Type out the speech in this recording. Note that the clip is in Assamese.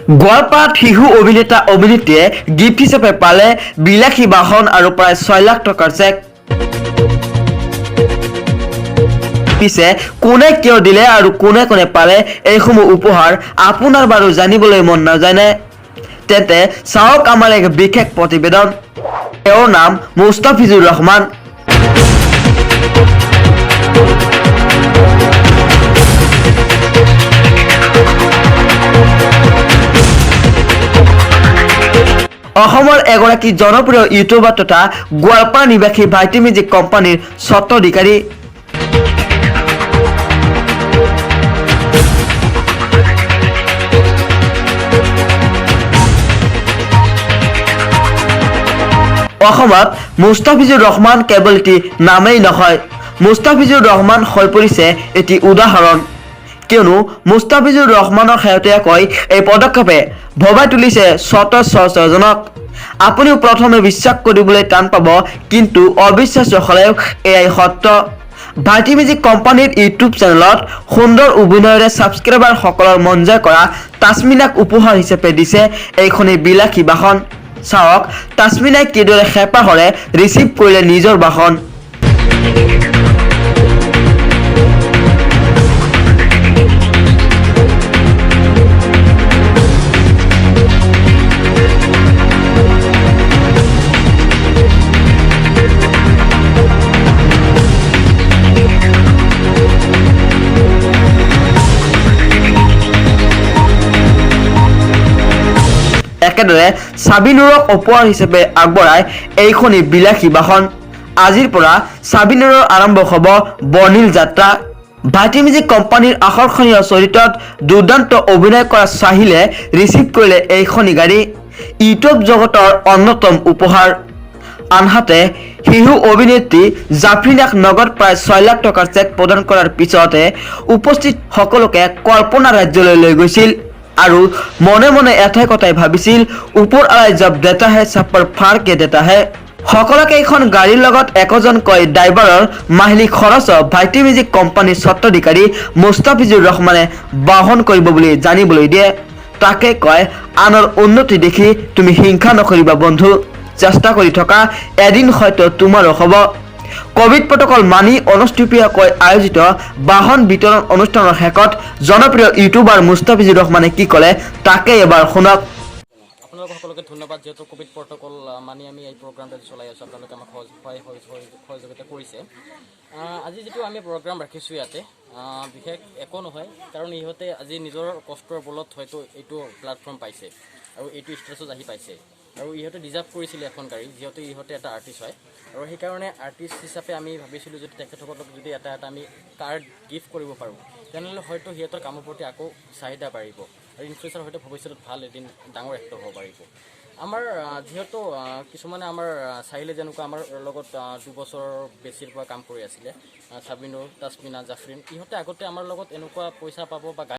গোৱালপাৰাত শিশু অভিনেতা অভিনেত্ৰীয়ে গিফ্ট হিচাপে পালে বিলাসী বাহন আৰু প্ৰায় 6 লাখ টকাৰ চেক। পিছে কোনে কিয় দিলে আৰু কোনে কোনে পালে এইসমূহ উপহাৰ আপোনাৰ বাৰু জানিবলৈ মন নাযায়নে? তেন্তে চাওক আমাৰ এক বিশেষ প্ৰতিবেদন। তেওঁৰ নাম মুস্তাফিজুৰ ৰহমান। অসমৰ এগৰাকী জনপ্ৰিয় ইউটিউবাৰ তথা গোৱালপাৰা নিবাসী ভাইটি মিউজিক কোম্পানীৰ স্বত্বাধিকাৰী। অসমত মুস্তাফিজুৰ ৰহমান কেৱল এটি নামেই নহয়, মুস্তাফিজুৰ ৰহমান হৈ পৰিছে এটি উদাহৰণ। কিয়নো মুস্তাফিজুৰ ৰহমানৰ শেহতীয়াকৈ এই পদক্ষেপে ভবাই তুলিছে চহৰজনক। আপুনিও প্ৰথমে বিশ্বাস কৰিবলৈ টান পাব, কিন্তু অবিশ্বাস্য হলেও এয়াই সত্য। ভাইটি মিউজিক কোম্পানীৰ ইউটিউব চেনেলত সুন্দৰ অভিনয়েৰে ছাবস্ক্ৰাইবাৰ সকলৰ মন জয় কৰা তাছমিনাক উপহাৰ হিচাপে দিছে এইখনেই বিলাসী বাহন। চাওক তাছমিনাই কিদৰে হেঁপাহেৰে ৰিচিভ কৰিলে নিজৰ বাহন। একেদৰে চাবিনুৰক উপহাৰ হিচাপে আগবঢ়ায় এইখনেই বিলাসী বাহন। আজিৰ পৰা চাবিনুৰৰ আৰম্ভ হ'ব বৰ্ণিল যাত্ৰা। ভাইটি মিউজিক কোম্পানীৰ আকৰ্ষণীয় চৰিত্ৰত দুৰ্দান্ত অভিনয় কৰা চাহিলে ৰিচিভ কৰিলে এইখনি গাড়ী। ইউটিউব জগতৰ অন্যতম উপহাৰ। আনহাতে শিশু অভিনেত্ৰী জাফৰিনাক নগদ প্ৰায় 6 লাখ টকাৰ চেক প্ৰদান কৰাৰ পিছতে উপস্থিত সকলোকে কল্পনা ৰাজ্যলৈ লৈ গৈছিল আৰু মনে মনে এটাই কথাই ভাবিছিল, ওপৰ আলাই জব দেতা হে সব পৰ ফাৰ কে দেতা হে। সকলোকে এইখন গাড়ীৰ লগত একোজনকৈ ড্ৰাইভাৰৰ মাহিলী খৰচ ভাইটি মিউজিক কোম্পানীৰ স্বত্বাধিকাৰী মুস্তাফিজুৰ ৰহমানে বহন কৰিব বুলি জানিবলৈ দিয়ে। তাকে কয়, আনৰ উন্নতি দেখি তুমি হিংসা নকৰিবা বন্ধু, চেষ্টা কৰি থকা এদিন হয়তো তোমাৰো হ'ব। কোভিড প্ৰটকল মানি অনুষ্ঠিতকৈ আয়োজিত বাহন বিতৰণ অনুষ্ঠানৰ শেষত জনপ্ৰিয় ইউটিউবাৰ মুস্তাফিজুৰ ৰহমানে কি ক'লে তাকে এবাৰ শুনক। আপোনালোক সকলোকে ধন্যবাদ, যেহেতু কোভিড প্ৰটকল মানি আমি এই প্ৰগ্ৰামটো চলাই আছোঁ, আপোনালোকে আমাক সহযোগিতা কৰিছে। আজি যিটো আমি প্ৰগ্ৰাম ৰাখিছোঁ ইয়াতে বিশেষ একো নহয়, কাৰণ ইহঁতে আজি নিজৰ কষ্টৰ বলত হয়তো এইটো প্লেটফৰ্ম পাইছে আৰু এইটো ষ্টেজত আহি পাইছে, আৰু ইহঁতে ডিজাৰ্ভ কৰিছিলে এখন গাড়ী, যিহেতু ইহঁতে এটা আৰ্টিষ্ট হয়। আৰু সেইকাৰণে আৰ্টিষ্ট হিচাপে আমি ভাবিছিলোঁ যদি তেখেতসকলক যদি এটা আমি কাৰ্ড গিফ্ট কৰিব পাৰোঁ, তেনেহ'লে হয়তো সিহঁতৰ কামৰ প্ৰতি আকৌ চাহিদা বাঢ়িব আৰু ইন ফিউচাৰ হয়তো ভৱিষ্যতত ভাল এদিন ডাঙৰ এক্টৰ হ'ব পাৰিব। আমাৰ যিহেতু কিছুমানে আমাৰ চাহিলে যেনেকুৱা আমাৰ লগত 2 বছৰ বেছিৰ পৰা কাম কৰি আছিলে, চাবিনুৰ, তাছমিনা, জাফৰিন, ইহঁতে আগতে আমাৰ লগত এনেকুৱা পইচা পাব বা